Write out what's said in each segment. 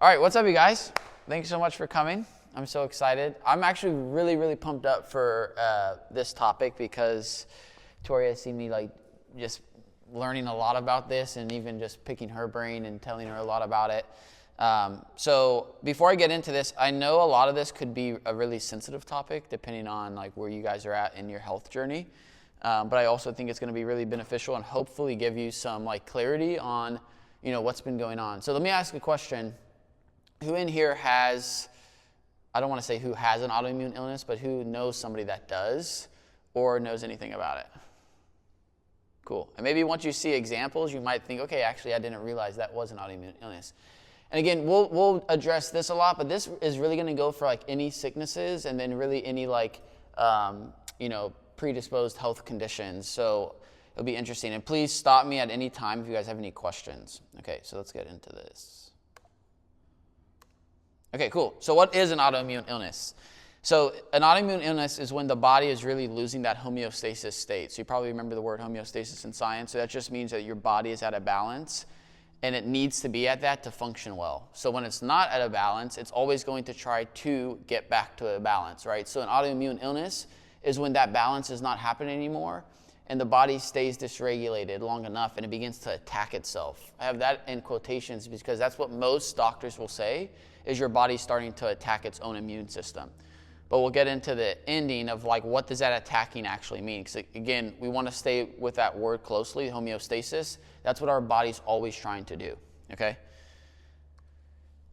All right, what's up, you guys? Thank you so much for coming. I'm so excited. I'm actually really, really pumped up for this topic because Tori has seen me just learning a lot about this and even just picking her brain and telling her a lot about it. So before I get into this, I know a lot of this could be a really sensitive topic depending on where you guys are at in your health journey. But I also think it's going to be really beneficial and hopefully give you some clarity on what's been going on. So let me ask a question. Who in here has, I don't want to say who has an autoimmune illness, but who knows somebody that does or knows anything about it? Cool. And maybe once you see examples, you might think, okay, actually I didn't realize that was an autoimmune illness. And again, we'll address this a lot, but this is really going to go for any sicknesses and then really any predisposed health conditions. So it'll be interesting. And please stop me at any time if you guys have any questions. Okay, so let's get into this. Okay, cool. So what is an autoimmune illness? So an autoimmune illness is when the body is really losing that homeostasis state. So you probably remember the word homeostasis in science. So that just means that your body is at a balance and it needs to be at that to function well. So when it's not at a balance, it's always going to try to get back to a balance, right? So an autoimmune illness is when that balance is not happening anymore and the body stays dysregulated long enough and it begins to attack itself. I have that in quotations because that's what most doctors will say is your body starting to attack its own immune system. But we'll get into the ending of what does that attacking actually mean? Because again, we want to stay with that word closely, homeostasis. That's what our body's always trying to do, okay?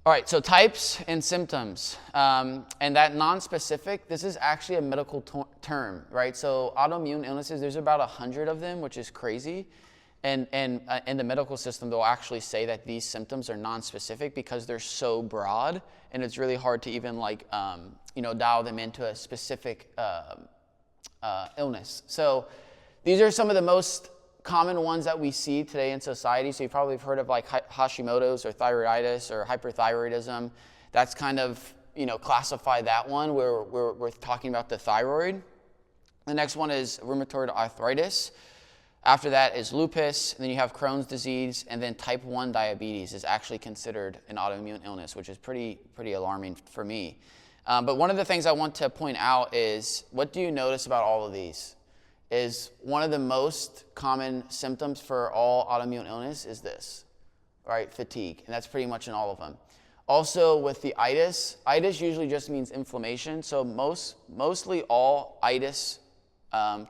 All right, so types and symptoms. And that non-specific, this is actually a medical term, right? So autoimmune illnesses, there's about 100 of them, which is crazy. And in the medical system, they'll actually say that these symptoms are non-specific because they're so broad, and it's really hard to even dial them into a specific illness. So these are some of the most common ones that we see today in society. So you've probably heard of Hashimoto's or thyroiditis or hyperthyroidism. That's kind of classify that one where we're talking about the thyroid. The next one is rheumatoid arthritis. After that is lupus, and then you have Crohn's disease, and then type 1 diabetes is actually considered an autoimmune illness, which is pretty alarming for me. But one of the things I want to point out is, what do you notice about all of these? Is one of the most common symptoms for all autoimmune illness is this, right? Fatigue, and that's pretty much in all of them. Also with the itis usually just means inflammation, so mostly all itis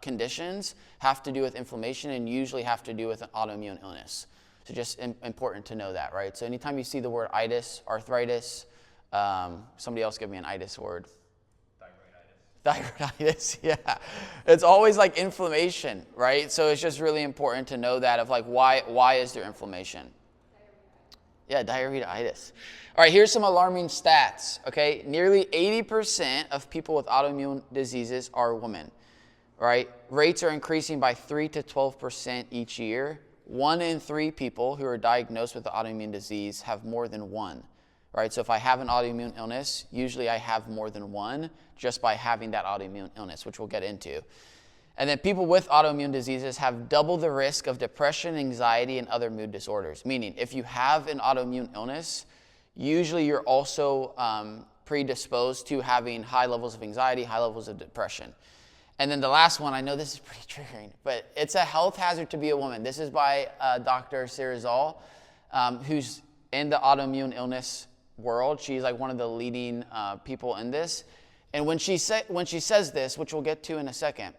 conditions have to do with inflammation and usually have to do with an autoimmune illness. So just important to know that, right? So anytime you see the word itis, arthritis, somebody else give me an itis word. Thyroiditis, yeah. It's always inflammation, right? So it's just really important to know that of why is there inflammation? Yeah, diarrheitis. All right, here's some alarming stats, okay? Nearly 80% of people with autoimmune diseases are women. Right? Rates are increasing by 3 to 12% each year. 1 in 3 people who are diagnosed with the autoimmune disease have more than one. Right? So if I have an autoimmune illness, usually I have more than one just by having that autoimmune illness, which we'll get into. And then people with autoimmune diseases have double the risk of depression, anxiety, and other mood disorders. Meaning, if you have an autoimmune illness, usually you're also predisposed to having high levels of anxiety, high levels of depression. And then the last one, I know this is pretty triggering, but it's a health hazard to be a woman. This is by Dr. Sirizal, who's in the autoimmune illness world. She's one of the leading people in this. And when she says this, which we'll get to in a second,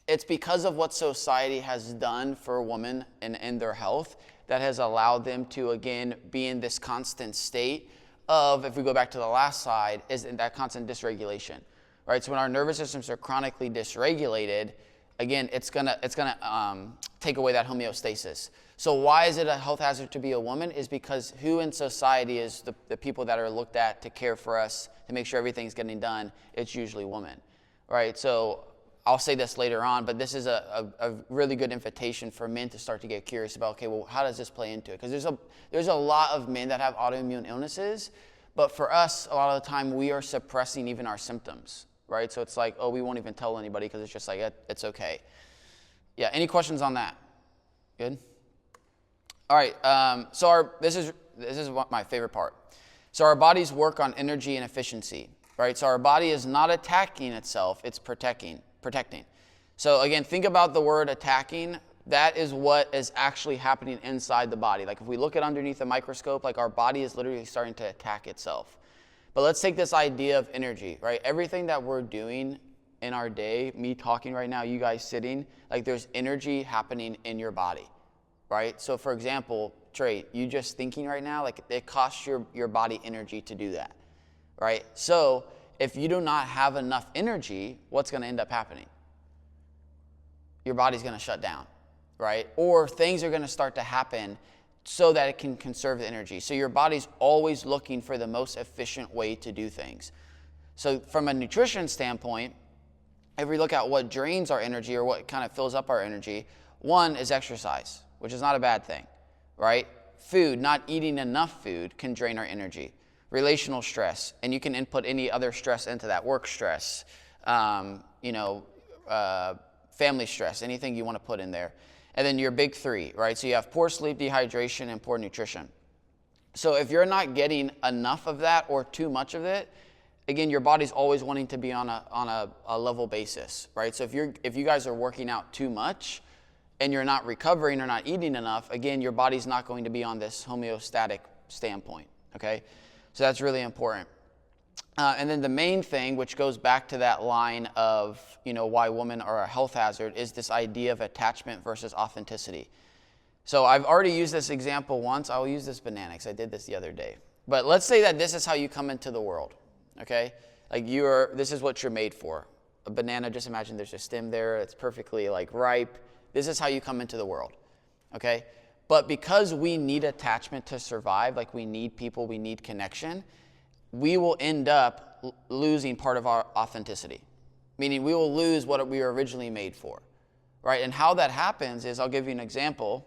it's because of what society has done for women in their health that has allowed them to, again, be in this constant state of, if we go back to the last slide, is in that constant dysregulation. Right, so when our nervous systems are chronically dysregulated, again, it's gonna take away that homeostasis. So why is it a health hazard to be a woman? Is because who in society is the people that are looked at to care for us, to make sure everything's getting done? It's usually women, right? So I'll say this later on, but this is a really good invitation for men to start to get curious about, okay, well, how does this play into it? Because there's a lot of men that have autoimmune illnesses, but for us, a lot of the time, we are suppressing even our symptoms. Right? So it's we won't even tell anybody because it's just it's okay. Yeah, any questions on that? Good? All right, so this is this is my favorite part. So our bodies work on energy and efficiency, right? So our body is not attacking itself, it's protecting. So again, think about the word attacking. That is what is actually happening inside the body. Like if we look at underneath the microscope, like our body is literally starting to attack itself. But let's take this idea of energy, right? Everything that we're doing in our day, me talking right now, you guys sitting, like there's energy happening in your body, right? So for example, Trey, you just thinking right now, like it costs your body energy to do that, right? So if you do not have enough energy, what's going to end up happening? Your body's going to shut down, right? Or things are going to start to happen so that it can conserve the energy. So your body's always looking for the most efficient way to do things. So from a nutrition standpoint, if we look at what drains our energy or what kind of fills up our energy, one is exercise, which is not a bad thing, right? Food, not eating enough food can drain our energy. Relational stress, and you can input any other stress into that, work stress, family stress, anything you want to put in there. And then your big three, right? So you have poor sleep, dehydration, and poor nutrition. So if you're not getting enough of that or too much of it, again, your body's always wanting to be on a level basis, right? So if you guys are working out too much and you're not recovering or not eating enough, again, your body's not going to be on this homeostatic standpoint, okay? So that's really important. And then the main thing, which goes back to that line of, why women are a health hazard, is this idea of attachment versus authenticity. So I've already used this example once. I'll use this banana because I did this the other day. But let's say that this is how you come into the world, okay? Like this is what you're made for. A banana, just imagine there's a stem there. It's perfectly ripe. This is how you come into the world, okay? But because we need attachment to survive, like we need people, we need connection, we will end up losing part of our authenticity, meaning we will lose what we were originally made for, right? And how that happens is, I'll give you an example,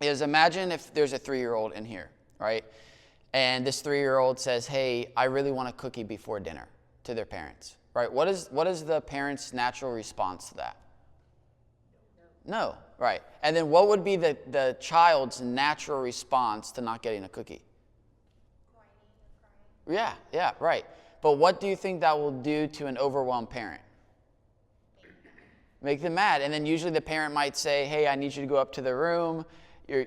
is imagine if there's a 3-year-old in here, right? And this 3-year-old says, hey, I really want a cookie before dinner, to their parents, right? What is the parent's natural response to that? No, right. And then what would be the child's natural response to not getting a cookie? Yeah, right. But what do you think that will do to an overwhelmed parent? Make them mad. And then usually the parent might say, hey, I need you to go up to the room.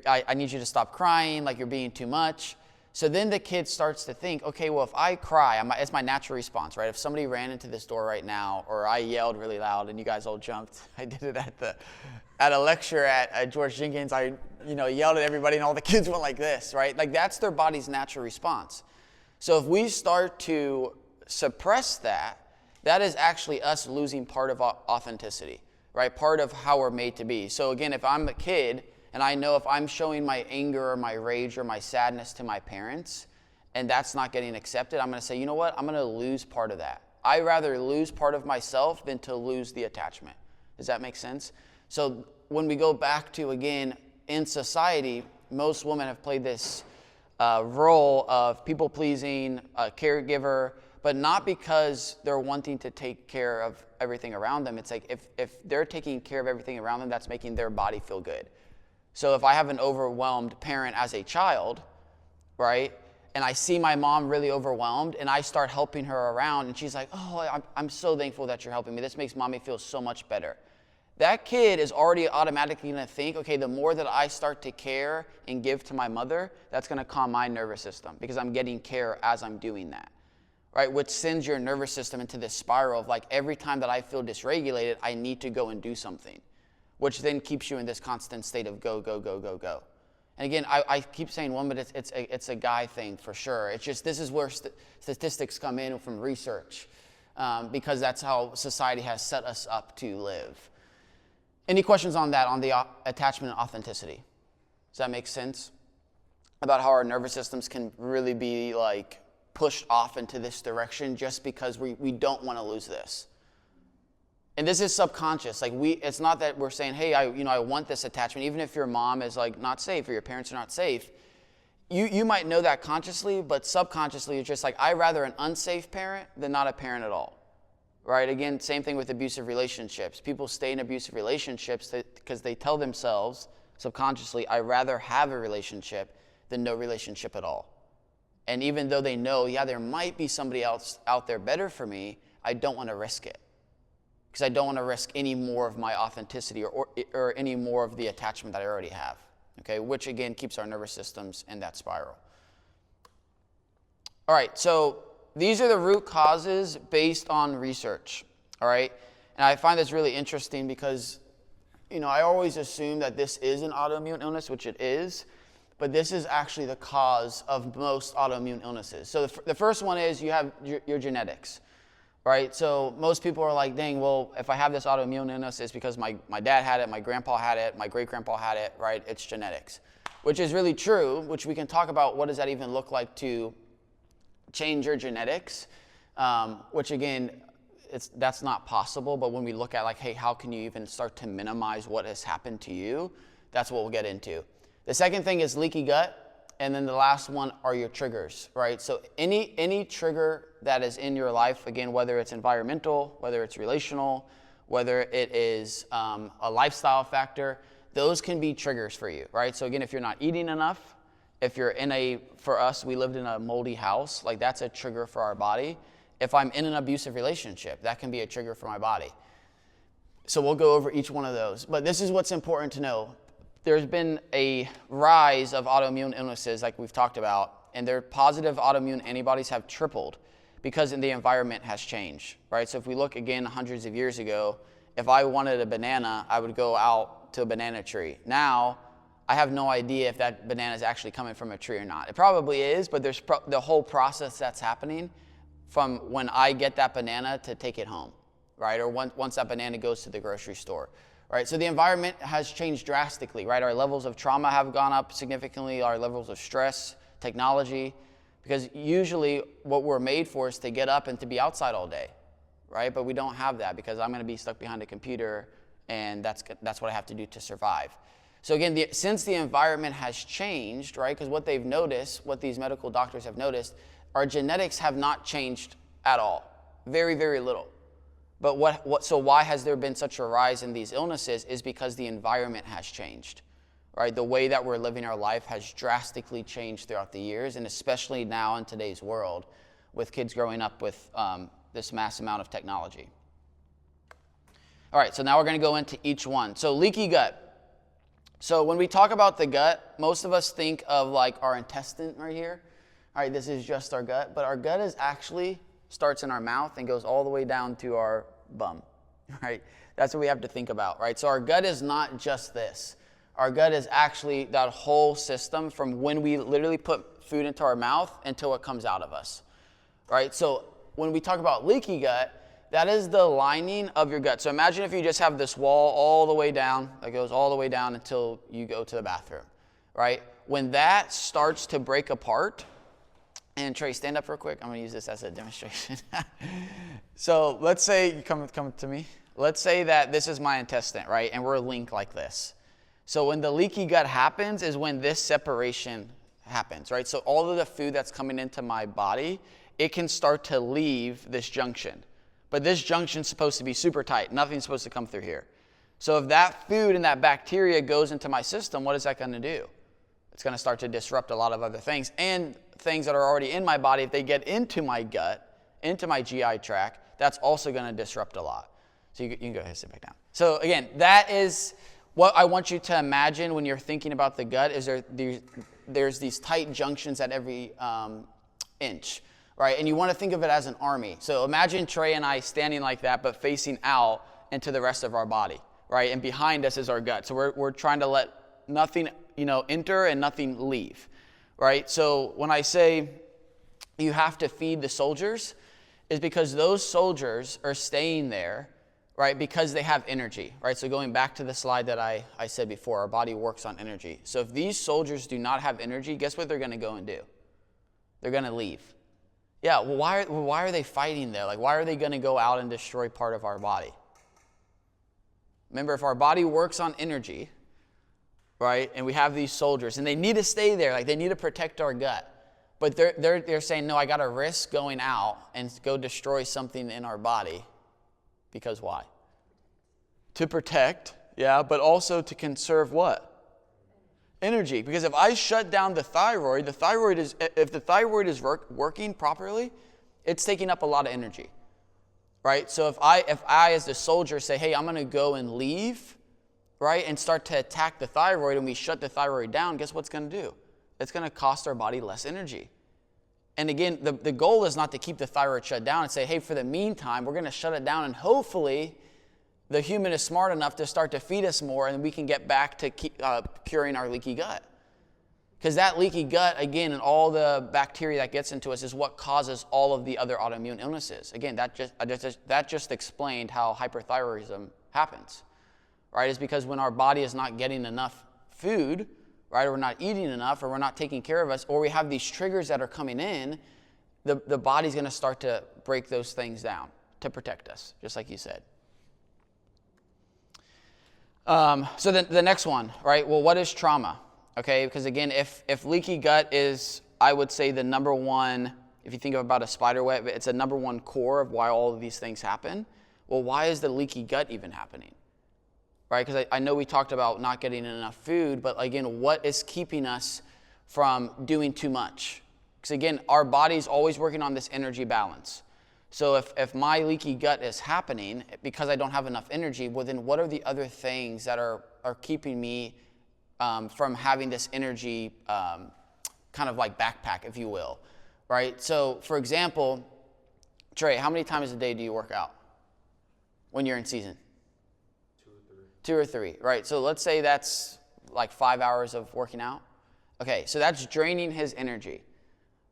I need you to stop crying, like you're being too much. So then the kid starts to think, okay, well, if I cry, it's my natural response, right? If somebody ran into this door right now, or I yelled really loud and you guys all jumped, I did it at a lecture at George Jenkins. I yelled at everybody and all the kids went like this, right? Like that's their body's natural response. So if we start to suppress that, that is actually us losing part of authenticity, right? Part of how we're made to be. So again, if I'm a kid and I know if I'm showing my anger or my rage or my sadness to my parents and that's not getting accepted, I'm going to say, you know what? I'm going to lose part of that. I'd rather lose part of myself than to lose the attachment. Does that make sense? So when we go back to, again, in society, most women have played this role of people-pleasing, a caregiver, but not because they're wanting to take care of everything around them. It's like if they're taking care of everything around them, that's making their body feel good. So if I have an overwhelmed parent as a child, right, and I see my mom really overwhelmed, and I start helping her around, and she's like, oh, I'm so thankful that you're helping me. This makes mommy feel so much better. That kid is already automatically going to think, okay, the more that I start to care and give to my mother, that's going to calm my nervous system because I'm getting care as I'm doing that, right? Which sends your nervous system into this spiral of every time that I feel dysregulated, I need to go and do something, which then keeps you in this constant state of go, go, go, go, go. And again, I keep saying one, but it's a guy thing for sure. It's just this is where statistics come in from research because that's how society has set us up to live. Any questions on that, on the attachment and authenticity? Does that make sense? About how our nervous systems can really be pushed off into this direction just because we don't want to lose this. And this is subconscious. It's not that we're saying, hey, I want this attachment. Even if your mom is not safe or your parents are not safe, you might know that consciously, but subconsciously you're just I'd rather an unsafe parent than not a parent at all. Right? Again, same thing with abusive relationships. People stay in abusive relationships because they tell themselves subconsciously, I'd rather have a relationship than no relationship at all. And even though they know, yeah, there might be somebody else out there better for me, I don't want to risk it. Because I don't want to risk any more of my authenticity or any more of the attachment that I already have. Okay, which again keeps our nervous systems in that spiral. All right, so these are the root causes based on research. All right, and I find this really interesting because, I always assume that this is an autoimmune illness, which it is, but this is actually the cause of most autoimmune illnesses. So the first one is you have your genetics. Right, so most people are like, dang, well, if I have this autoimmune illness, it's because my dad had it, my grandpa had it, my great-grandpa had it, right? It's genetics, which is really true, which we can talk about what does that even look like to change your genetics, which again, that's not possible, but when we look at like, hey, how can you even start to minimize what has happened to you? That's what we'll get into. The second thing is leaky gut. And then the last one are your triggers, right? So any trigger that is in your life, again, whether it's environmental, whether it's relational, whether it is a lifestyle factor, those can be triggers for you, right? So again, if you're not eating enough, if you're for us, we lived in a moldy house, like that's a trigger for our body. If I'm in an abusive relationship, that can be a trigger for my body. So we'll go over each one of those. But this is what's important to know. There's been a rise of autoimmune illnesses like we've talked about, and their positive autoimmune antibodies have tripled because the environment has changed, right? So if we look again hundreds of years ago, if I wanted a banana, I would go out to a banana tree. Now, I have no idea if that banana is actually coming from a tree or not. It probably is, but there's the whole process that's happening from when I get that banana to take it home, right? Or once that banana goes to the grocery store. Right, so the environment has changed drastically, right? Our levels of trauma have gone up significantly, our levels of stress, technology, because usually what we're made for is to get up and to be outside all day, right? But we don't have that because I'm going to be stuck behind a computer, and that's what I have to do to survive. So again, since the environment has changed, right, because what they've noticed, what these medical doctors have noticed, our genetics have not changed at all, very, very little. But so why has there been such a rise in these illnesses is because the environment has changed, right? The way that we're living our life has drastically changed throughout the years, and especially now in today's world with kids growing up with this mass amount of technology. All right, so now we're going to go into each one. So leaky gut. So when we talk about the gut, most of us think of like our intestine right here. All right, this is just our gut, but our gut is actually starts in our mouth and goes all the way down to our bum, right? That's what we have to think about, right? So our gut is not just this. Our gut is actually that whole system from when we literally put food into our mouth until it comes out of us, right? So when we talk about leaky gut, that is the lining of your gut. So imagine if you just have this wall all the way down, that goes all the way down until you go to the bathroom, right? When that starts to break apart, and Trey, stand up real quick. I'm going to use this as a demonstration. So let's say, you come to me. Let's say that this is my intestine, right? And we're linked like this. So when the leaky gut happens is when this separation happens, right? So all of the food that's coming into my body, it can start to leave this junction. But this junction's supposed to be super tight. Nothing's supposed to come through here. So if that food and that bacteria goes into my system, what is that going to do? It's going to start to disrupt a lot of other things. And things that are already in my body, if they get into my gut, into my GI tract, that's also going to disrupt a lot. So you can go ahead and sit back down. So again, that is what I want you to imagine when you're thinking about the gut, is there's these tight junctions at every inch, right? And you want to think of it as an army. So imagine Trey and I standing like that, but facing out into the rest of our body, right? And behind us is our gut. So we're trying to let nothing, enter and nothing leave. Right? So when I say you have to feed the soldiers, is because those soldiers are staying there, right, because they have energy, right? So going back to the slide that I said before, our body works on energy. So if these soldiers do not have energy, guess what they're going to go and do? They're going to leave. Yeah, well, why are they fighting there? Like, why are they going to go out and destroy part of our body? Remember, if our body works on energy, right, and we have these soldiers, and they need to stay there, like they need to protect our gut. But they're saying, no, I got to risk going out and go destroy something in our body. Because why? To protect, yeah, but also to conserve what? Energy. Because if I shut down the thyroid if the thyroid is working properly, it's taking up a lot of energy. Right? So if I as the soldier say, hey, I'm going to go and leave, right, and start to attack the thyroid, and we shut the thyroid down, guess what's going to do? It's going to cost our body less energy. And again, the goal is not to keep the thyroid shut down and say, hey, for the meantime, we're going to shut it down, and hopefully the human is smart enough to start to feed us more, and we can get back to curing our leaky gut. Because that leaky gut, again, and all the bacteria that gets into us is what causes all of the other autoimmune illnesses. Again, that just explained how hyperthyroidism happens, right? It's because when our body is not getting enough food, right, or we're not eating enough, or we're not taking care of us, or we have these triggers that are coming in, the body's going to start to break those things down to protect us, just like you said. So the next one, right? Well, what is trauma? Okay, because again, if leaky gut is, I would say, the number one, if you think about a spider web, it's a number one core of why all of these things happen. Well, why is the leaky gut even happening? Right, because I know we talked about not getting enough food, but again, what is keeping us from doing too much? Because again, our body's always working on this energy balance. So if my leaky gut is happening because I don't have enough energy, well then what are the other things that are keeping me from having this energy kind of like backpack, if you will, right? So for example, Trey, how many times a day do you work out when you're in season? 2 or 3, right? So let's say that's like 5 hours of working out. Okay, so that's draining his energy,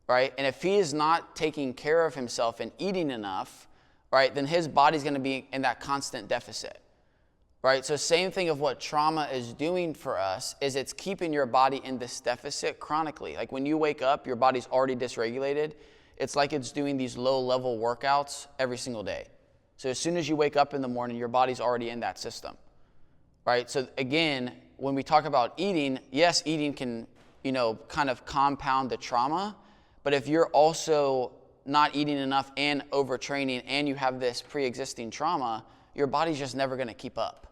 right? And if he is not taking care of himself and eating enough, right, then his body's going to be in that constant deficit, right? So same thing of what trauma is doing for us is it's keeping your body in this deficit chronically. Like when you wake up, your body's already dysregulated. It's like it's doing these low-level workouts every single day. So as soon as you wake up in the morning, your body's already in that system. Right? So again, when we talk about eating, yes, eating can, kind of compound the trauma, but if you're also not eating enough and overtraining and you have this pre-existing trauma, your body's just never going to keep up,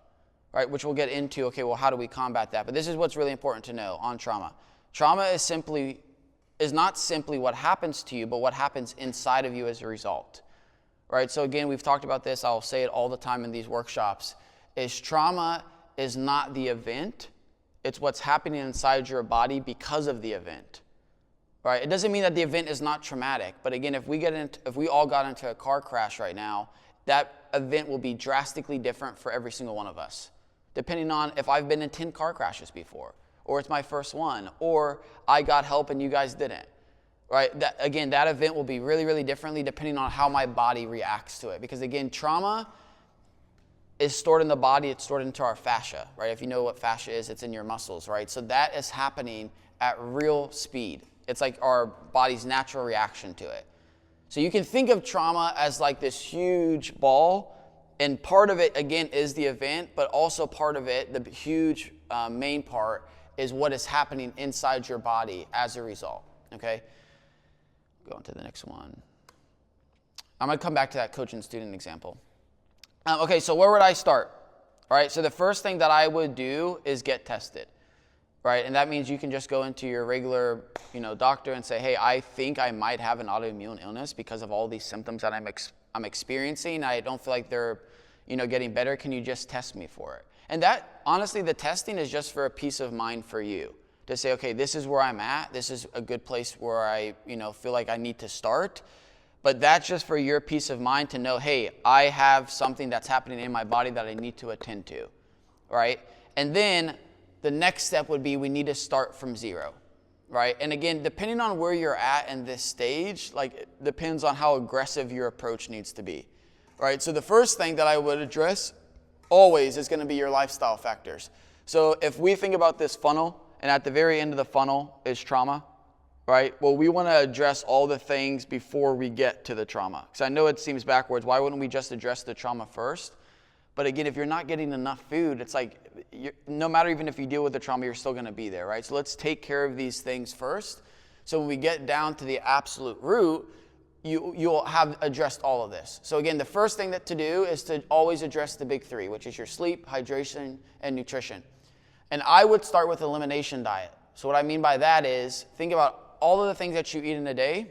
right? Which we'll get into, okay, well, how do we combat that? But this is what's really important to know on trauma. Trauma is not simply what happens to you, but what happens inside of you as a result, right? So again, we've talked about this, I'll say it all the time in these workshops, is trauma is not the event, it's what's happening inside your body because of the event, right? It doesn't mean that the event is not traumatic, but again, if we all got into a car crash right now, that event will be drastically different for every single one of us, depending on if I've been in 10 car crashes before, or it's my first one, or I got help and you guys didn't, right? That event will be really, really differently depending on how my body reacts to it, because again, trauma is stored in the body, it's stored into our fascia, right? If you know what fascia is, it's in your muscles, right? So that is happening at real speed. It's like our body's natural reaction to it. So you can think of trauma as like this huge ball, and part of it, again, is the event, but also part of it, the huge main part, is what is happening inside your body as a result, okay? Go on to the next one. I'm going to come back to that coach and student example. Okay, so where would I start? All right, so the first thing that I would do is get tested, right? And that means you can just go into your regular, doctor and say, hey, I think I might have an autoimmune illness because of all these symptoms that I'm experiencing. I don't feel like they're, getting better. Can you just test me for it? And that, honestly, the testing is just for a peace of mind for you to say, okay, this is where I'm at. This is a good place where I, feel like I need to start. But that's just for your peace of mind to know, hey, I have something that's happening in my body that I need to attend to, right? And then the next step would be we need to start from zero, right? And again, depending on where you're at in this stage, like it depends on how aggressive your approach needs to be, right? So the first thing that I would address always is going to be your lifestyle factors. So if we think about this funnel, and at the very end of the funnel is trauma, right? Well, we want to address all the things before we get to the trauma. Because I know it seems backwards. Why wouldn't we just address the trauma first? But again, if you're not getting enough food, it's like, no matter even if you deal with the trauma, you're still going to be there, right? So let's take care of these things first. So when we get down to the absolute root, you'll have addressed all of this. So again, the first thing to do is to always address the big three, which is your sleep, hydration, and nutrition. And I would start with elimination diet. So what I mean by that is think about all of the things that you eat in a day,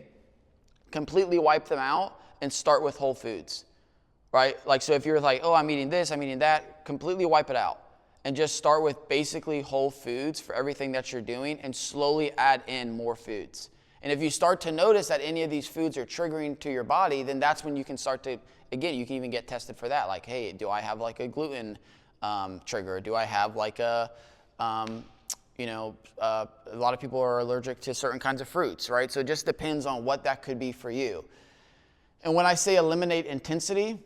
completely wipe them out, and start with whole foods, right? Like, so if you're like, oh, I'm eating this, I'm eating that, completely wipe it out. And just start with basically whole foods for everything that you're doing and slowly add in more foods. And if you start to notice that any of these foods are triggering to your body, then that's when you can start to, again, you can even get tested for that. Like, hey, do I have like a gluten trigger? Do I have like a lot of people are allergic to certain kinds of fruits, right? So it just depends on what that could be for you. And when I say eliminate intensity,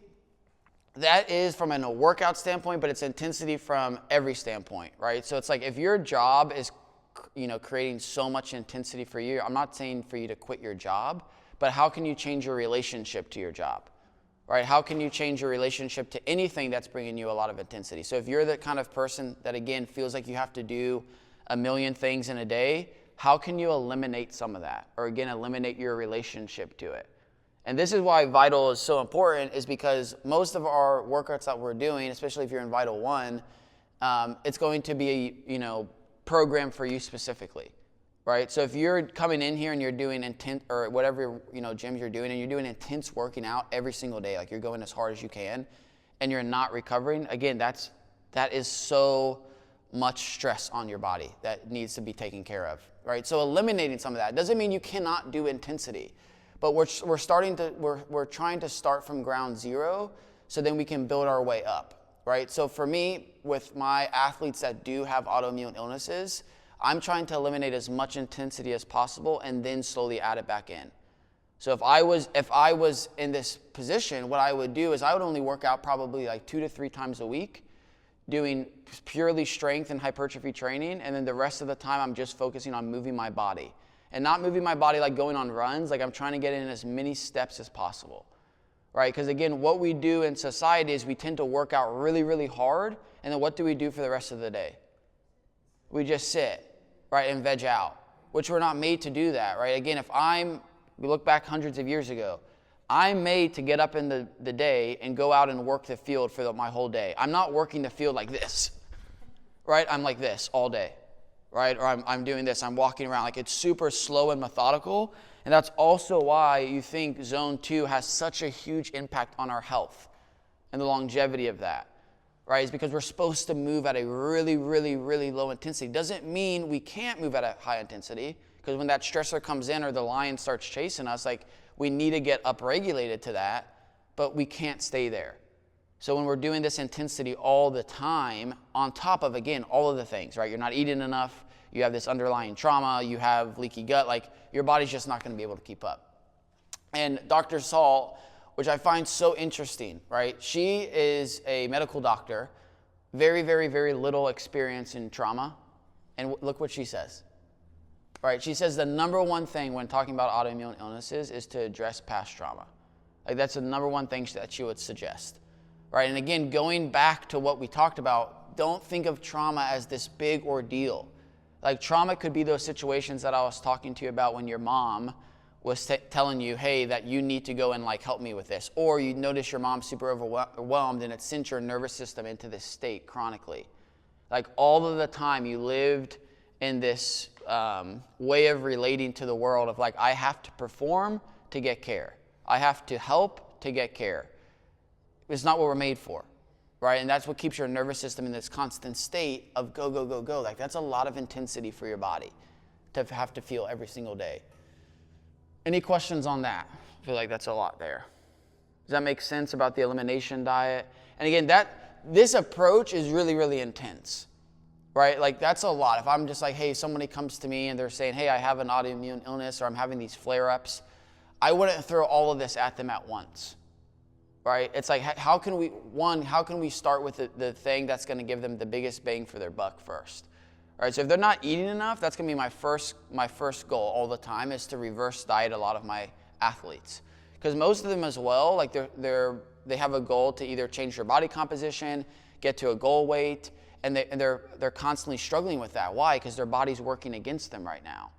that is from a workout standpoint, but it's intensity from every standpoint, right? So it's like if your job is, creating so much intensity for you, I'm not saying for you to quit your job, but how can you change your relationship to your job, right? How can you change your relationship to anything that's bringing you a lot of intensity? So if you're the kind of person that, again, feels like you have to do a million things in a day, how can you eliminate some of that? Or again, eliminate your relationship to it? And this is why Vital is so important, is because most of our workouts that we're doing, especially if you're in Vital 1, it's going to be programmed for you specifically, right? So if you're coming in here and you're doing intense, or whatever gyms you're doing, and you're doing intense working out every single day, like you're going as hard as you can, and you're not recovering, again, that is so much stress on your body that needs to be taken care of, right? So eliminating some of that doesn't mean you cannot do intensity. But we're trying to start from ground zero so then we can build our way up, right? So for me, with my athletes that do have autoimmune illnesses, I'm trying to eliminate as much intensity as possible and then slowly add it back in. So if I was in this position, what I would do is I would only work out probably like 2 to 3 times a week, doing purely strength and hypertrophy training, and then the rest of the time I'm just focusing on moving my body. And not moving my body like going on runs, like I'm trying to get in as many steps as possible, right? Because again, what we do in society is we tend to work out really, really hard, and then what do we do for the rest of the day? We just sit, right, and veg out, which we're not made to do that, right? Again, we look back hundreds of years ago, I'm made to get up in the day and go out and work the field for my whole day. I'm not working the field like this, right? I'm like this all day. Right? Or I'm doing this, I'm walking around. Like it's super slow and methodical. And that's also why you think zone 2 has such a huge impact on our health and the longevity of that, right? It's because we're supposed to move at a really, really, really low intensity. Doesn't mean we can't move at a high intensity, because when that stressor comes in or the lion starts chasing us, like we need to get upregulated to that, but we can't stay there. So when we're doing this intensity all the time, on top of, again, all of the things, right? You're not eating enough, you have this underlying trauma, you have leaky gut, like your body's just not going to be able to keep up. And Dr. Salt, which I find so interesting, right? She is a medical doctor, very, very, very little experience in trauma. And look what she says, right? She says the number one thing when talking about autoimmune illnesses is to address past trauma. Like that's the number one thing that she would suggest. Right, and again, going back to what we talked about, don't think of trauma as this big ordeal. Like trauma could be those situations that I was talking to you about when your mom was telling you, hey, that you need to go and like help me with this. Or you notice your mom's super overwhelmed and it sent your nervous system into this state chronically. Like all of the time you lived in this way of relating to the world of like, I have to perform to get care. I have to help to get care. It's not what we're made for, right? And that's what keeps your nervous system in this constant state of go, go, go, go. Like that's a lot of intensity for your body to have to feel every single day. Any questions on that? I feel like that's a lot there. Does that make sense about the elimination diet? And again, this approach is really, really intense, right? Like that's a lot. If I'm just like, hey, somebody comes to me and they're saying, hey, I have an autoimmune illness or I'm having these flare-ups, I wouldn't throw all of this at them at once. Right? It's like, how can we start with the thing that's going to give them the biggest bang for their buck first? All right, so if they're not eating enough, that's going to be my first goal all the time, is to reverse diet a lot of my athletes. Because most of them as well, like they have a goal to either change their body composition, get to a goal weight, and they're constantly struggling with that. Why? Because their body's working against them right now.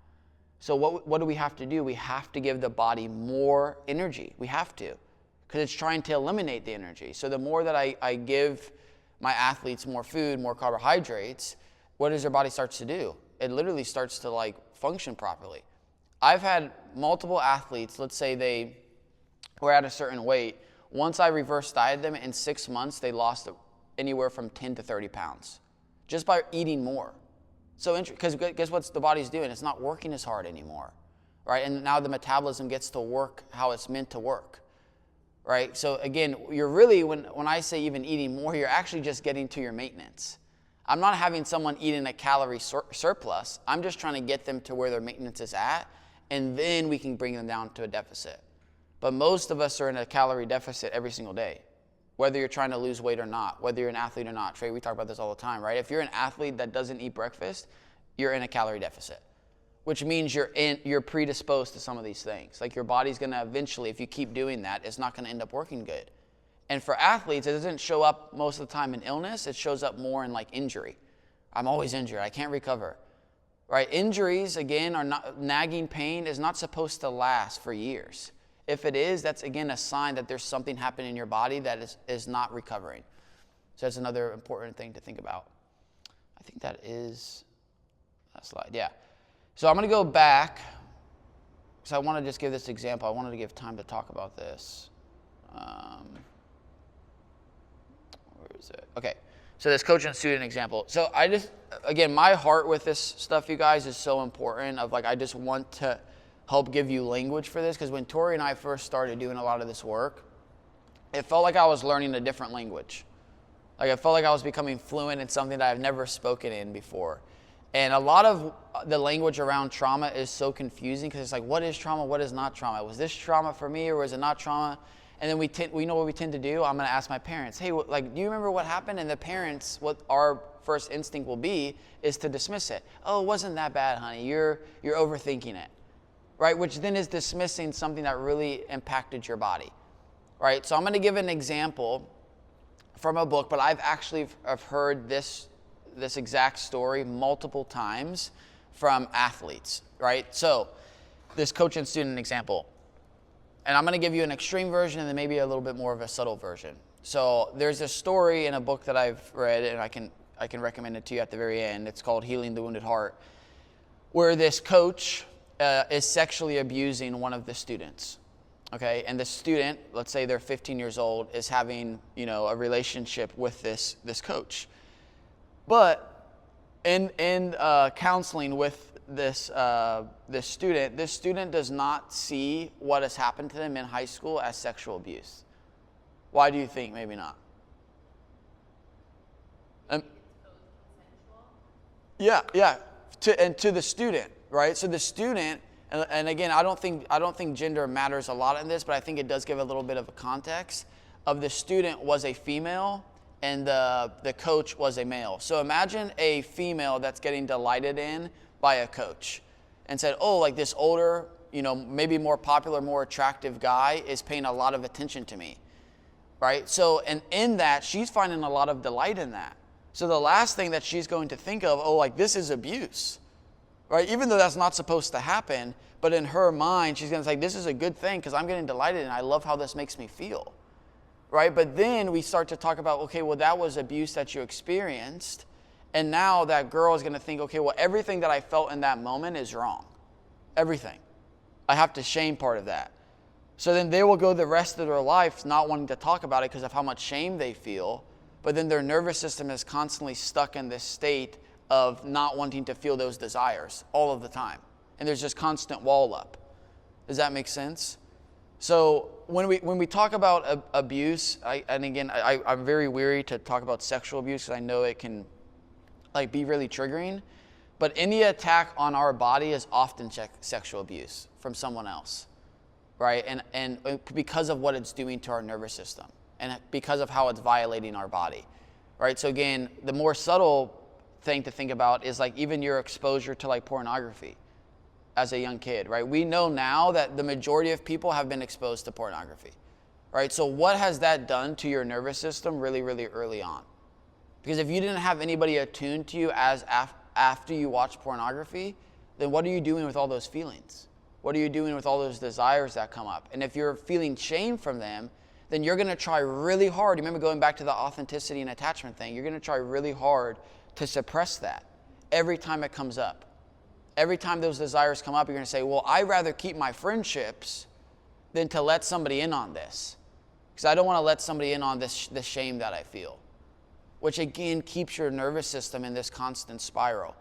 So what do we have to do? We have to give the body more energy. We have to. Because it's trying to eliminate the energy. So the more that I give my athletes more food, more carbohydrates, what does their body starts to do? It literally starts to like function properly. I've had multiple athletes, let's say they were at a certain weight. Once I reverse dieted them, in 6 months, they lost anywhere from 10 to 30 pounds just by eating more. So, because guess what the body's doing? It's not working as hard anymore, right? And now the metabolism gets to work how it's meant to work, right? So again, you're really, when I say even eating more, you're actually just getting to your maintenance. I'm not having someone eating a calorie surplus. I'm just trying to get them to where their maintenance is at, and then we can bring them down to a deficit. But most of us are in a calorie deficit every single day, whether you're trying to lose weight or not, whether you're an athlete or not. Trey, we talk about this all the time, right? If you're an athlete that doesn't eat breakfast, you're in a calorie deficit, which means you're predisposed to some of these things. Like your body's going to eventually, if you keep doing that, it's not going to end up working good. And for athletes, it doesn't show up most of the time in illness. It shows up more in like injury. I'm always injured. I can't recover, right? Injuries, again, are not, nagging pain is not supposed to last for years. If it is, that's again a sign that there's something happening in your body that is not recovering. So that's another important thing to think about. I think that is that slide. Yeah. So I'm going to go back because I want to just give this example. I wanted to give time to talk about this. Where is it? Okay. So this coach and student example. So I just, again, my heart with this stuff, you guys, is so important. Of like, I just want to help give you language for this, because when Tori and I first started doing a lot of this work, it felt like I was learning a different language. Like I felt like I was becoming fluent in something that I've never spoken in before. And a lot of the language around trauma is so confusing, because it's like, what is trauma? What is not trauma? Was this trauma for me, or was it not trauma? And then we know what we tend to do. I'm going to ask my parents, hey, like, do you remember what happened? And the parents, what our first instinct will be is to dismiss it. Oh, it wasn't that bad, honey. You're overthinking it. Right, which then is dismissing something that really impacted your body, right? So I'm going to give an example from a book, but I've heard this exact story multiple times from athletes, right? So this coach and student example, and I'm going to give you an extreme version and then maybe a little bit more of a subtle version. So there's a story in a book that I've read, and I can recommend it to you at the very end. It's called Healing the Wounded Heart, where this coach is sexually abusing one of the students, okay? And the student, let's say they're 15 years old, is having, a relationship with this coach. But in counseling with this student does not see what has happened to them in high school as sexual abuse. Why do you think maybe not? Yeah. To the student. Right, so the student, and again, I don't think gender matters a lot in this, but I think it does give a little bit of a context. Of the student was a female, and the coach was a male. So imagine a female that's getting delighted in by a coach, and said, "Oh, like this older, maybe more popular, more attractive guy is paying a lot of attention to me," right? So, and in that, she's finding a lot of delight in that. So the last thing that she's going to think of, oh, like this is abuse. Right? Even though that's not supposed to happen, but in her mind, she's going to say, this is a good thing because I'm getting delighted and I love how this makes me feel. Right? But then we start to talk about, okay, well, that was abuse that you experienced. And now that girl is going to think, okay, well, everything that I felt in that moment is wrong. Everything. I have to shame part of that. So then they will go the rest of their life not wanting to talk about it because of how much shame they feel. But then their nervous system is constantly stuck in this state of not wanting to feel those desires all of the time. And there's just constant wall up. Does that make sense? So when we talk about abuse, I'm very weary to talk about sexual abuse because I know it can be really triggering. But any attack on our body is often sexual abuse from someone else, right? And because of what it's doing to our nervous system and because of how it's violating our body, right? So again, the more subtle thing to think about is even your exposure to pornography as a young kid, right? We know now that the majority of people have been exposed to pornography, right? So what has that done to your nervous system really, really early on? Because if you didn't have anybody attuned to you after you watch pornography, then what are you doing with all those feelings? What are you doing with all those desires that come up? And if you're feeling shame from them, then you're going to try really hard. Remember going back to the authenticity and attachment thing, you're going to try really hard to suppress that. every time it comes up. Every time those desires come up, you're going to say, well, I'd rather keep my friendships than to let somebody in on this. Because I don't want to let somebody in on this shame that I feel. Which again keeps your nervous system in this constant spiral.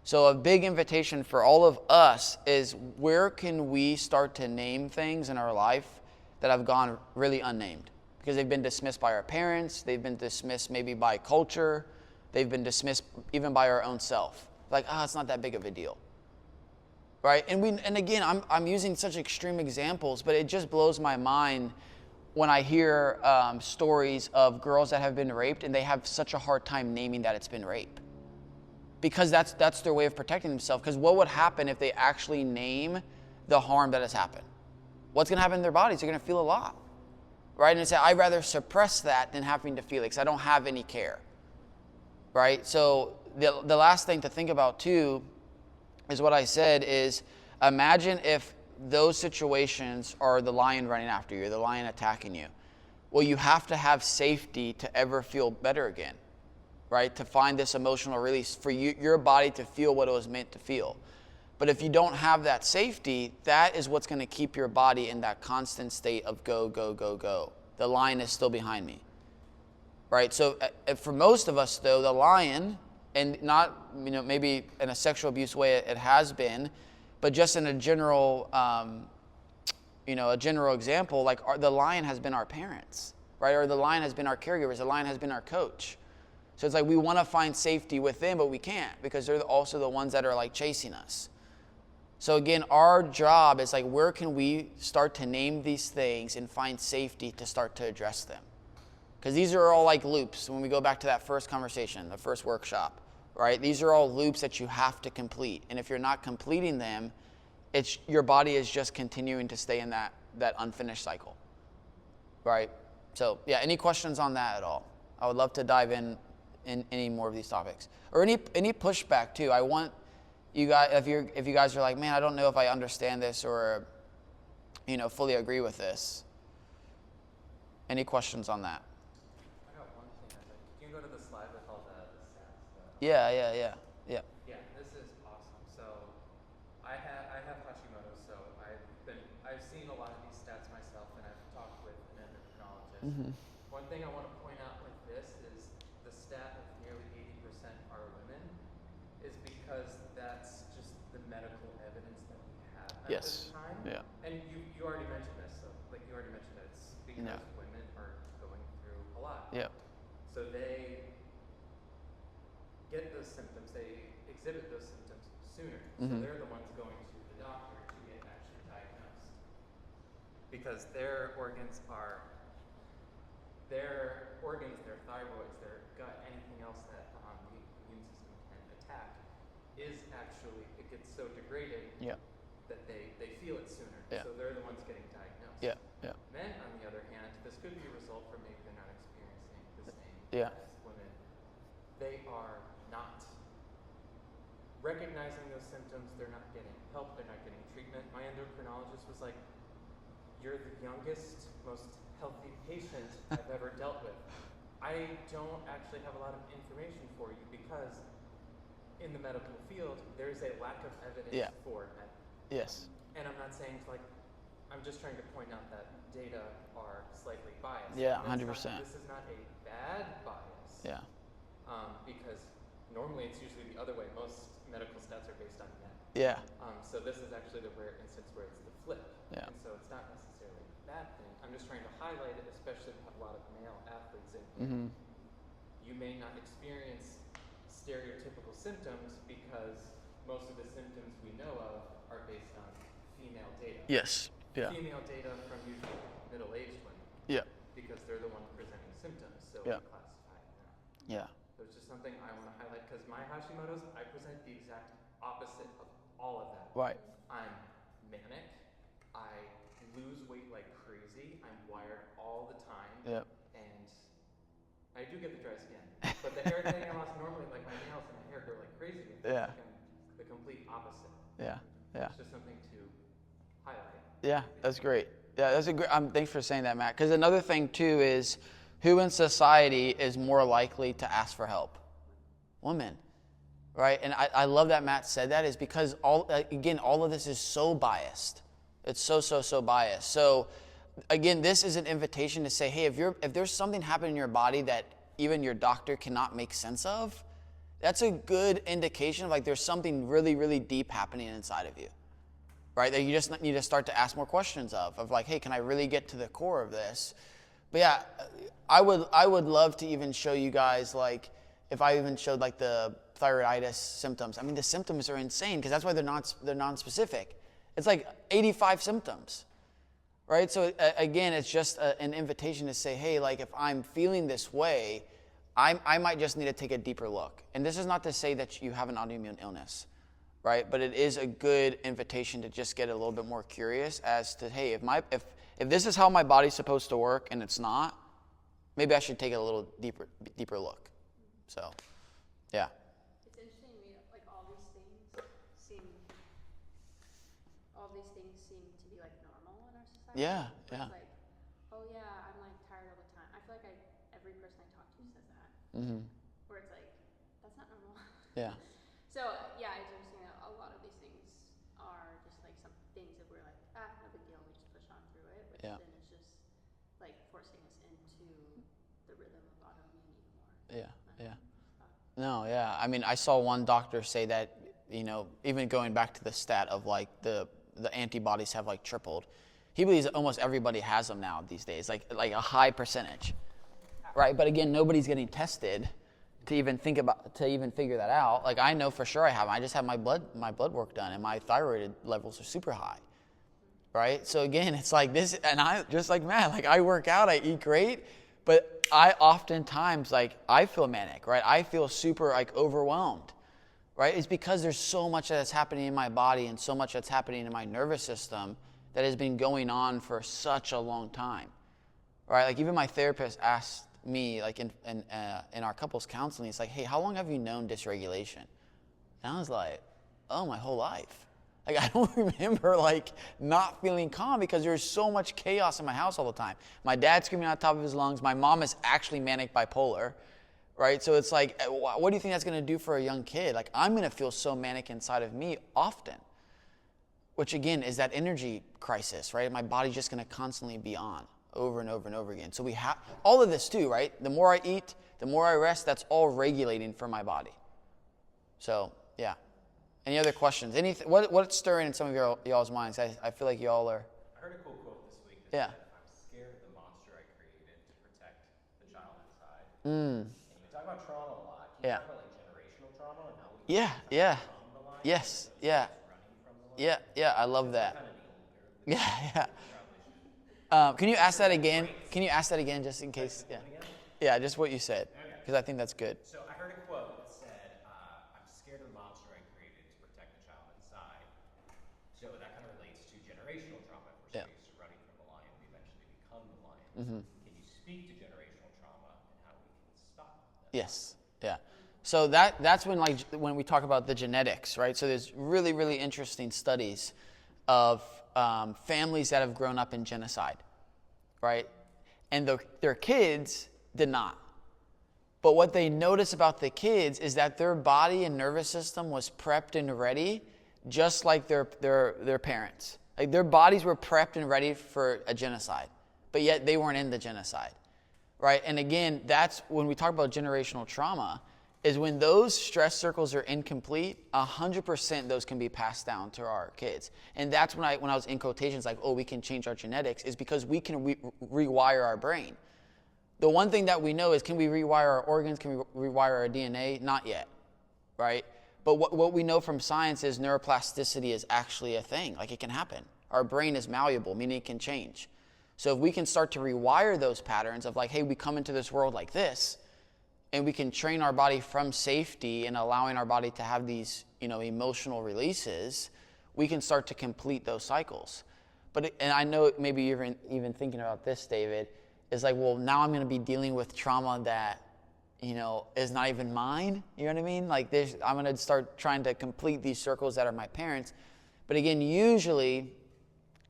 So a big invitation for all of us is, where can we start to name things in our life that have gone really unnamed? Because they've been dismissed by our parents, they've been dismissed maybe by culture, they've been dismissed even by our own self. Like, it's not that big of a deal. Right? And again, I'm using such extreme examples, but it just blows my mind when I hear stories of girls that have been raped and they have such a hard time naming that it's been rape. Because that's their way of protecting themselves. Because what would happen if they actually name the harm that has happened? What's going to happen in their bodies? They're going to feel a lot. Right? And they say, I'd rather suppress that than having to feel it because I don't have any care. Right? So the last thing to think about too is what I said is, imagine if those situations are the lion running after you, the lion attacking you. Well, you have to have safety to ever feel better again, right? To find this emotional release for your body to feel what it was meant to feel. But if you don't have that safety, that is what's going to keep your body in that constant state of go, go, go, go. The lion is still behind me, right? So for most of us, though, the lion, and not, maybe in a sexual abuse way it has been, but just in a general, a general example, like the lion has been our parents, right? Or the lion has been our caregivers. The lion has been our coach. So it's like we want to find safety with them, but we can't because they're also the ones that are like chasing us. So again, our job is like, where can we start to name these things and find safety to start to address them? Because these are all like loops. When we go back to that first conversation, the first workshop, right? These are all loops that you have to complete. And if you're not completing them, your body is just continuing to stay in that unfinished cycle, right? So yeah, any questions on that at all? I would love to dive in any more of these topics. Or any pushback too. I want you guys, if you guys are like, man, I don't know if I understand this or, fully agree with this. Any questions on that? I got one thing. Can you go to the slide with all the stats? Yeah. Yeah, this is awesome. So I have Hashimoto's, so I've seen a lot of these stats myself, and I've talked with an endocrinologist. Mm-hmm. One thing I want to point out with this is the stat of nearly 80% are women is because that's just the medical evidence that we have at this time. Yeah. And you already mentioned this, so like you already mentioned that it's because women are going through a lot. Yeah. So they get those symptoms, they exhibit those symptoms sooner. So they're the ones going to the doctor to get actually diagnosed. Because their organs, their thyroids, their gut, anything else that the immune system can attack it gets so degraded that they feel it sooner. Yeah. So they're the ones getting diagnosed. Yeah. Men, on the other hand, this could be a result for maybe they're not experiencing the same as women. They are not recognizing those symptoms. They're not getting help. They're not getting treatment. My endocrinologist was like, "You're the youngest, most healthy patient I've ever dealt with. I don't actually have a lot of information for you because in the medical field, there's a lack of evidence for men." Yes. And I'm not saying I'm just trying to point out that data are slightly biased. Yeah, 100%. This is not a bad bias. Yeah. Because normally it's usually the other way. Most medical stats are based on men. Yeah. So this is actually the rare instance where it's the flip. Yeah. And so it's not necessarily a bad thing. I'm just trying to highlight it, especially if you have a lot of male athletes in here. You may not experience stereotypical symptoms because most of the symptoms we know of are based on female data. Yes. Yeah. Female data from usually middle-aged women. Yeah. Because they're the ones presenting symptoms, so we classify them. Yeah. So it's just something I want to highlight because my Hashimoto's, I present the exact opposite of all of that. Right. I'm manic. I lose weight like crazy. I'm wired all the time. Yep. And I do get the dry skin. But the hair thing I lost normally, like my nails and my hair grow like crazy. Yeah. It's like the complete opposite. Yeah. It's just something to highlight. Yeah, that's great. Yeah, that's a great. Thanks for saying that, Matt. Because another thing too is, who in society is more likely to ask for help? Women, right? And I love that Matt said that, is because all of this is so biased. It's so biased. So again, this is an invitation to say, hey, if there's something happening in your body that even your doctor cannot make sense of, that's a good indication of like there's something really, really deep happening inside of you, right? That you just need to start to ask more questions of like, hey, can I really get to the core of this? But yeah, I would love to even show you guys, like, if I even showed like the thyroiditis symptoms. I mean, the symptoms are insane because that's why they're non-specific. It's like 85 symptoms, right? So again, it's just an invitation to say, hey, like if I'm feeling this way, I might just need to take a deeper look. And this is not to say that you have an autoimmune illness, right? But it is a good invitation to just get a little bit more curious as to, hey, if this is how my body's supposed to work and it's not, maybe I should take a little deeper look. So, yeah. It's interesting to me, like all these things seem to be like normal in our society. Yeah. It's like, oh yeah, I'm like tired all the time. I feel like every person I talk to says that. Mm-hmm. Where it's like, that's not normal. Yeah. So yeah, it's interesting that a lot of these things are just like some things that we're like, no big deal, we just push on through it. But then it's just like forcing us into the rhythm of autoimmune even more. Yeah. No, yeah. I mean, I saw one doctor say that, even going back to the stat of like the antibodies have like tripled. He believes almost everybody has them now these days, like a high percentage, right? But again, nobody's getting tested to even figure that out. Like I know for sure I have. I just had my blood work done, and my thyroid levels are super high, right? So again, it's like this, and I just like Matt, like I work out, I eat great, but I oftentimes like I feel manic, right? I feel super like overwhelmed, right? It's because there's so much that's happening in my body and so much that's happening in my nervous system that has been going on for such a long time, right? Like even my therapist asked me, like in our couples counseling, it's like, hey, how long have you known dysregulation? And I was like, oh, my whole life. Like I don't remember like not feeling calm because there's so much chaos in my house all the time. My dad's screaming out the top of his lungs. My mom is actually manic bipolar, right? So it's like, what do you think that's going to do for a young kid? Like I'm going to feel so manic inside of me often, which again is that energy crisis, right? My body's just going to constantly be on over and over and over again. So we have all of this too, right? The more I eat, the more I rest, that's all regulating for my body. So, yeah. Any other questions? What's stirring in some of y'all's minds? I feel like y'all are. I heard a cool quote this week that said, I'm scared of the monster I created to protect the child inside. And you talk about trauma a lot. Can you talk about like generational trauma and how we from the line? Yes. Running from the line? Yeah, I love that. Kind of the older. Yeah. Can you ask that again? Can you ask that again just in case? Yeah. Yeah, just what you said. Because I think that's good. So I heard a quote that said, I'm scared of the monster I created to protect the child inside. So that kind of relates to generational trauma. If we're used to running from the lion, we eventually become the lion. Can you speak to generational trauma and how we can stop that? Yes. Yeah. So that's when we talk about the genetics, right? So there's really, really interesting studies of families that have grown up in genocide, right? And their kids did not. But what they notice about the kids is that their body and nervous system was prepped and ready, just like their parents. Like their bodies were prepped and ready for a genocide, but yet they weren't in the genocide, right? And again, that's when we talk about generational trauma, is when those stress circles are incomplete, 100% those can be passed down to our kids. And that's when I was in quotations like, oh, we can change our genetics, is because we can rewire our brain. The one thing that we know is, can we rewire our organs? Can we rewire our DNA? Not yet, right? But what we know from science is neuroplasticity is actually a thing. Like it can happen. Our brain is malleable, meaning it can change. So if we can start to rewire those patterns of like, hey, we come into this world like this, and we can train our body from safety and allowing our body to have these, emotional releases, we can start to complete those cycles. And I know maybe you're even thinking about this, David, is like, well, now I'm going to be dealing with trauma that, is not even mine. You know what I mean? Like I'm going to start trying to complete these circles that are my parents. But again, usually,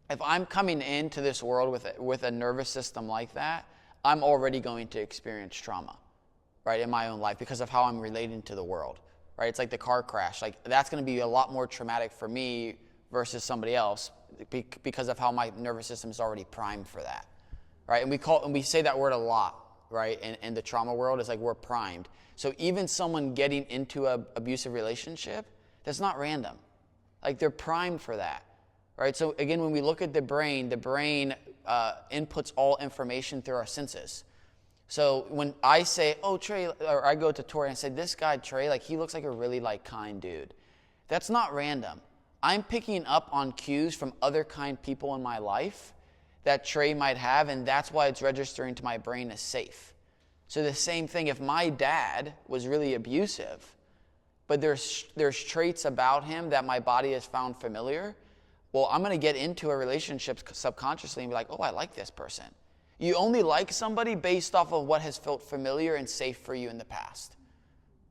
if I'm coming into this world with a nervous system like that, I'm already going to experience trauma, right, in my own life because of how I'm relating to the world, right? It's like the car crash. Like that's going to be a lot more traumatic for me versus somebody else because of how my nervous system is already primed for that, right? And we say that word a lot, right? In the trauma world, it's like we're primed. So even someone getting into an abusive relationship, that's not random. Like they're primed for that, right? So again, when we look at the brain inputs all information through our senses. So when I say, oh, Trey, or I go to Tori and say, this guy, Trey, like he looks like a really like kind dude. That's not random. I'm picking up on cues from other kind people in my life that Trey might have, and that's why it's registering to my brain as safe. So the same thing, if my dad was really abusive, but there's traits about him that my body has found familiar, well, I'm going to get into a relationship subconsciously and be like, oh, I like this person. You only like somebody based off of what has felt familiar and safe for you in the past.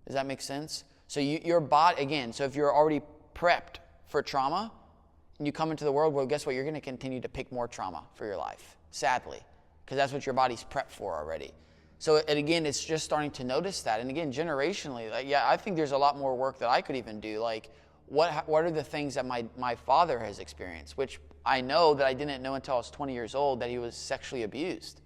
Does that make sense? So your body, again, so if you're already prepped for trauma and you come into the world, well, guess what? You're going to continue to pick more trauma for your life, sadly, because that's what your body's prepped for already. So, and again, it's just starting to notice that. And again, generationally, like, yeah, I think there's a lot more work that I could even do. Like, what are the things that my father has experienced, which I know that I didn't know until I was 20 years old that he was sexually abused.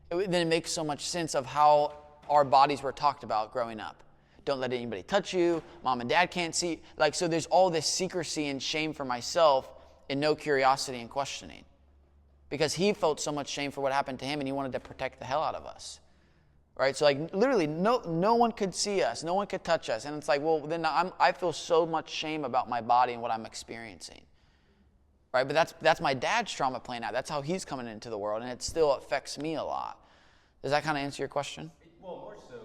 Then it makes so much sense of how our bodies were talked about growing up. Don't let anybody touch you. Mom and dad can't see. Like, so there's all this secrecy and shame for myself and no curiosity and questioning. Because he felt so much shame for what happened to him and he wanted to protect the hell out of us. Right? So like literally no one could see us. No one could touch us. And it's like, well, then I feel so much shame about my body and what I'm experiencing. Right? But that's my dad's trauma playing out. That's how he's coming into the world, and it still affects me a lot. Does that kind of answer your question? Well, more so,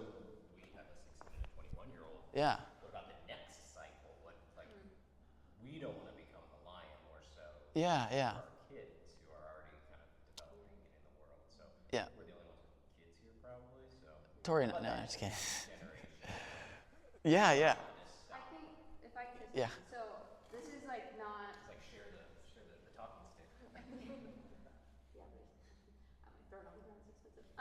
we have a 16 and 21-year-old. Yeah. What about the next cycle? We don't want to become the lion more so. Yeah. Our kids who are already kind of developing and in the world. So Yeah. we're the only ones with kids here probably. So Tori, no, I'm just kidding. Generation. Yeah. I think if I could. Yeah. So this is like not. It's like share the talking stick. Yeah, I might throw it on the ground. It's expensive.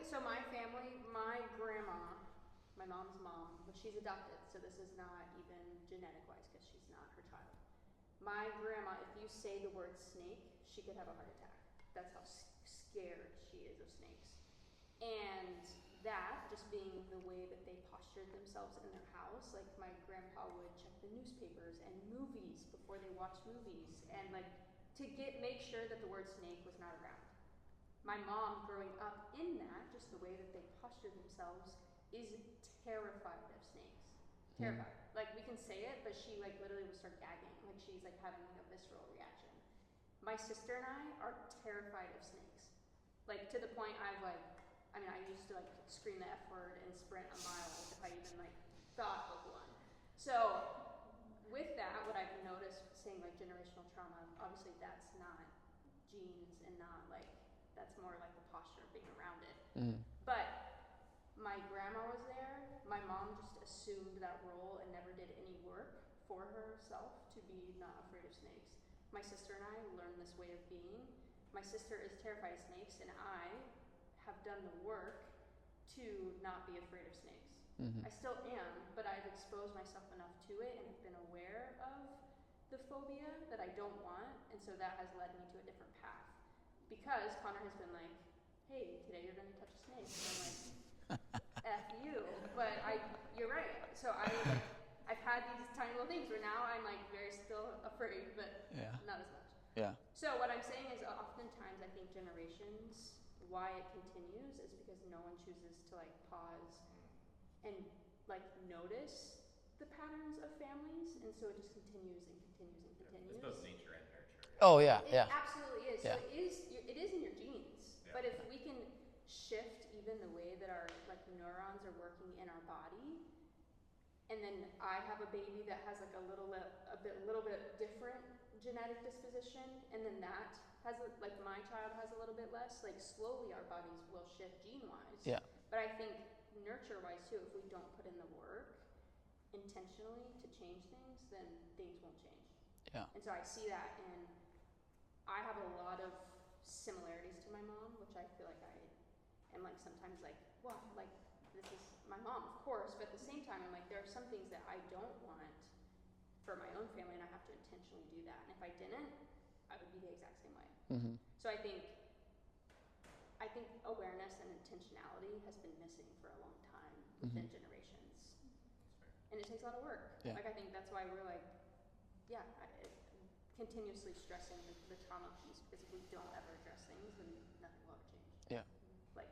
So my family, my grandma, my mom's mom, but she's adopted, so this is not even genetic wise because she's not her child. My grandma, if you say the word snake, she could have a heart attack. That's how scared she is of snakes. And that just being the way that they postured themselves in their house, like my grandpa would check the newspapers and movies before they watched movies, and like to make sure that the word snake was not around. My mom, growing up in that, just the way that they postured themselves, is terrified of snakes. Terrified. Like we can say it, but she like literally will start gagging. Like she's like having a visceral reaction. My sister and I are terrified of snakes. Like to the point I used to like scream the F word and sprint a mile if I even like thought of one. So with that, what I've noticed saying like generational trauma, obviously that's not genes and not like, that's more like the posture of being around it. But my grandma was there. My mom just assumed that role and never did any work for herself to be not afraid of snakes. My sister and I learned this way of being. My sister is terrified of snakes, and I have done the work to not be afraid of snakes. I still am, but I've exposed myself enough to it and have been aware of the phobia that I don't want, and so that has led me to a different path. Because Connor has been like, hey, today you're going to touch a snake. And I'm like, F you. But you're right. So I've had these tiny little things where now I'm like very still afraid, but not as much. Yeah. So what I'm saying is oftentimes I think generations, why it continues is because no one chooses to like pause and like notice the patterns of families, and so it just continues and continues and continues. It's both nature and nurture. Oh yeah. It absolutely is. Yeah. So it is in your genes. Yeah. But if we can shift even the way that our like neurons are working in our body, and then I have a baby that has like a little bit different genetic disposition, and then that has like my child has a little bit less, like slowly our bodies will shift gene-wise. Yeah. But I think nurture-wise too, if we don't put in the work intentionally to change things, then things won't change. Yeah. And so I see that, and I have a lot of similarities to my mom, which I feel like I am like sometimes like, wow, like this is my mom, of course, but at the same time, I'm like, there are some things that I don't want for my own family, and I have to intentionally do that. And if I didn't, I would be the exact same way. So I think awareness and intentionality has been missing for a long time within generations, and it takes a lot of work. Yeah. Like I think that's why we're like, continuously stressing the trauma piece, because if we don't ever address things, then nothing will ever change. Yeah. Like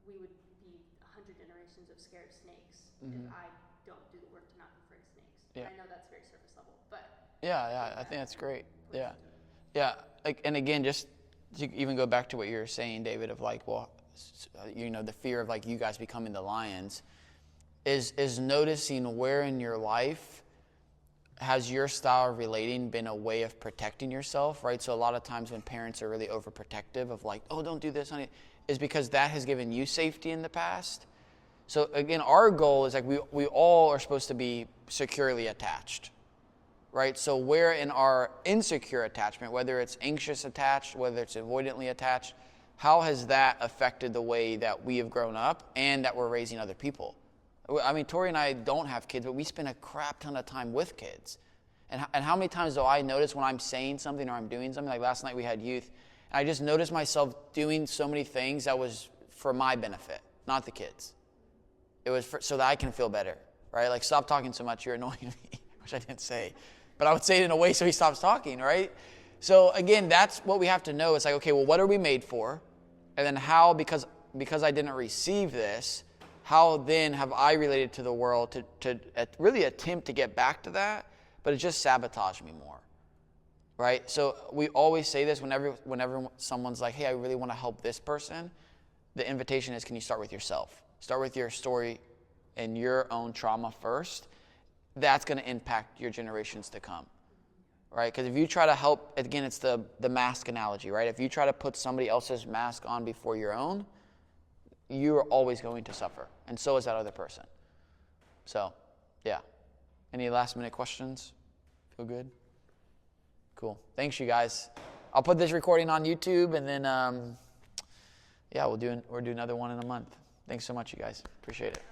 we would be 100 generations of scared of snakes if I don't do the work to not be afraid of snakes. Yeah. And I know that's very surface level, but I think that's great. Yeah. Like, and again, just to even go back to what you were saying, David, of like, well, the fear of like you guys becoming the lions is noticing where in your life has your style of relating been a way of protecting yourself, right? So a lot of times when parents are really overprotective of like, oh, don't do this, honey, is because that has given you safety in the past. So again, our goal is like we all are supposed to be securely attached, right? So where in our insecure attachment, whether it's anxious attached, whether it's avoidantly attached, how has that affected the way that we have grown up and that we're raising other people? I mean, Tori and I don't have kids, but we spend a crap ton of time with kids. And how many times do I notice when I'm saying something or I'm doing something? Like last night we had youth, and I just noticed myself doing so many things that was for my benefit, not the kids. It was so that I can feel better, right? Like, stop talking so much, you're annoying me, which I didn't say. But I would say it in a way so he stops talking, right? So again, that's what we have to know. It's like, okay, well, what are we made for? And then how, because I didn't receive this, how then have I related to the world to really attempt to get back to that, but it just sabotaged me more, right? So we always say this whenever someone's like, hey, I really want to help this person, the invitation is, can you start with yourself? Start with your story and your own trauma first. That's going to impact your generations to come, right? Because if you try to help, again, it's the mask analogy, right? If you try to put somebody else's mask on before your own, you're always going to suffer, and so is that other person. So, yeah. Any last minute questions? Feel good? Cool. Thanks, you guys. I'll put this recording on YouTube, and then, we'll do another one in a month. Thanks so much, you guys. Appreciate it.